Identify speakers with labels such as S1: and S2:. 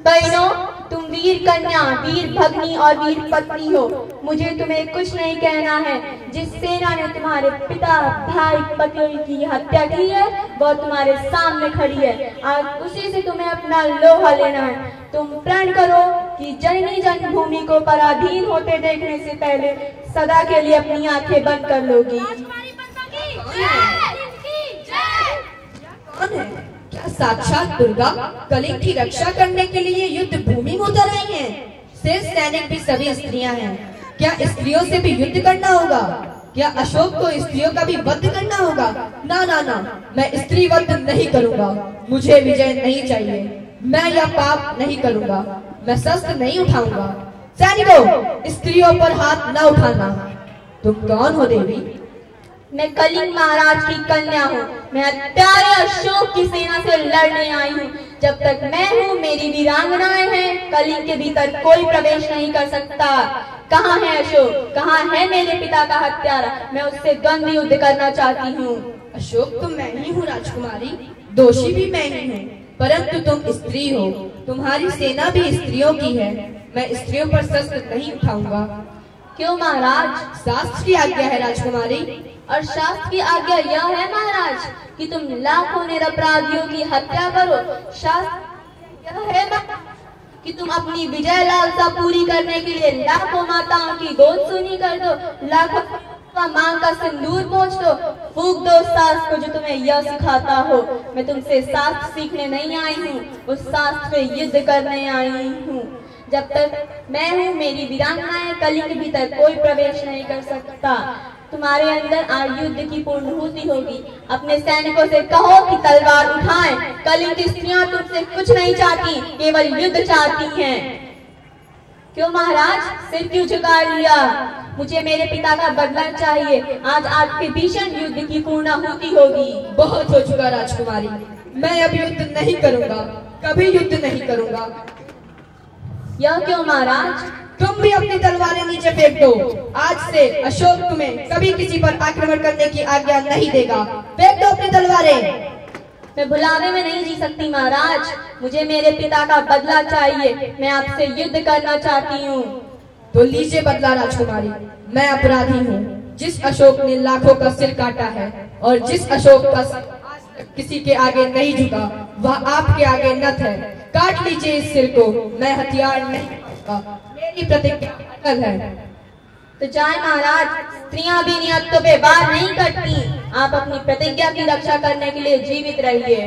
S1: बहनों, तुम वीर कन्या, वीर भगनी और वीर पत्नी हो। मुझे तुम्हें कुछ नहीं कहना है। जिस सेना ने तुम्हारे पिता, भाई, पतियों की हत्या की है, वो तुम्हारे सामने खड़ी है। आज उसी से तुम्हें अपना लोहा लेना है। तुम प्रण करो कि जननी जन्मभूमि को पराधीन होते देखने से पहले सदा के लिए अपनी आंखें बंद कर लोगी।
S2: कौन है? क्या साक्षात दुर्गा कलिंग की रक्षा करने के लिए युद्ध भूमि में उतर आई हैं? शेष सैनिक भी सभी स्त्रियां हैं। क्या स्त्रियों से भी युद्ध करना होगा? क्या अशोक को स्त्रियों का भी वध करना होगा? ना ना ना, मैं स्त्री वध नहीं करूंगा। मुझे विजय नहीं चाहिए। मैं यह पाप नहीं करूंगा। मैं शस्त्र नहीं उठाऊंगा। सैनिकों, स्त्रियों पर हाथ न उठाना। तुम कौन हो देवी?
S1: मैं कलिंग महाराज की कन्या हूँ। मैं हत्यारे अशोक की सेना से लड़ने आई हूँ। जब तक मैं हूँ, मेरी वीरांगनाएं हैं। कलिंग के भीतर कोई प्रवेश नहीं कर सकता। कहाँ है अशोक? कहाँ है मेरे पिता का हत्यारा? मैं उससे द्वंद्व युद्ध करना चाहती हूँ।
S2: अशोक तो मैं ही हूँ राजकुमारी, दोषी भी मैं ही हूँ। परंतु तुम स्त्री हो, तुम्हारी सेना भी स्त्रियों की है। मैं स्त्रियों पर शस्त्र नहीं उठाऊंगा।
S1: क्यों महाराज?
S2: शास्त्र की आज्ञा है राजकुमारी।
S1: और शास्त्र की आज्ञा यह है महाराज कि तुम लाखों निरपराधियों की हत्या करो। शास्त्र यह है कि तुम अपनी विजय लालसा पूरी करने के लिए लाखों माताओं की गोद सुनी कर दो, लाखों का मांग का सिंदूर पोंछ दो। फूंक दो सास को जो तुम्हें यह सिखाता हो। मैं तुमसे शास्त्र सीखने नहीं आई हूँ, उस शास्त्र पे युद्ध करने आई हूँ। जब तक मैं हूँ, मेरी वीरांगनाएं कलिंग के भीतर कोई प्रवेश नहीं कर सकता। तुम्हारे अंदर आज युद्ध की पूर्णहुति होगी। अपने सैनिकों से कहो कि तलवार उठाएं। कलिंग की स्त्रियां तुमसे कुछ नहीं चाहती, केवल युद्ध चाहती हैं। क्यों महाराज, सिर क्यों झुका लिया? मुझे मेरे पिता का बदला चाहिए। आज आपके भीषण युद्ध की पूर्णाहुति होगी।
S2: बहुत हो चुका राजकुमारी, मैं अब युद्ध नहीं करूंगा, कभी युद्ध नहीं करूंगा।
S1: यह क्यों महाराज?
S2: तुम भी अपनी तलवारें नीचे फेंक दो। आज से अशोक तुम्हें कभी किसी पर आक्रमण करने की आज्ञा नहीं देगा। फेंक दो अपनी तलवारें।
S1: मैं भुलावे में नहीं जी सकती महाराज। मुझे मेरे पिता का बदला चाहिए। मैं आपसे युद्ध करना चाहती हूँ।
S2: तो लीजिए बदला राजकुमारी। मैं अपराधी हूँ। जिस अशोक ने लाखों का सिर काटा है और जिस अशोक का किसी के आगे नहीं झुका, वह आपके आगे नत है। काट लीजिए इस सिर को। मैं हथियार नहीं करूंगा। मेरी प्रतिज्ञा अटल है।
S1: तो जाए महाराज, स्त्रियां भी नियतों पे वार नहीं करती। आप अपनी प्रतिज्ञा की रक्षा करने के लिए जीवित रहिए।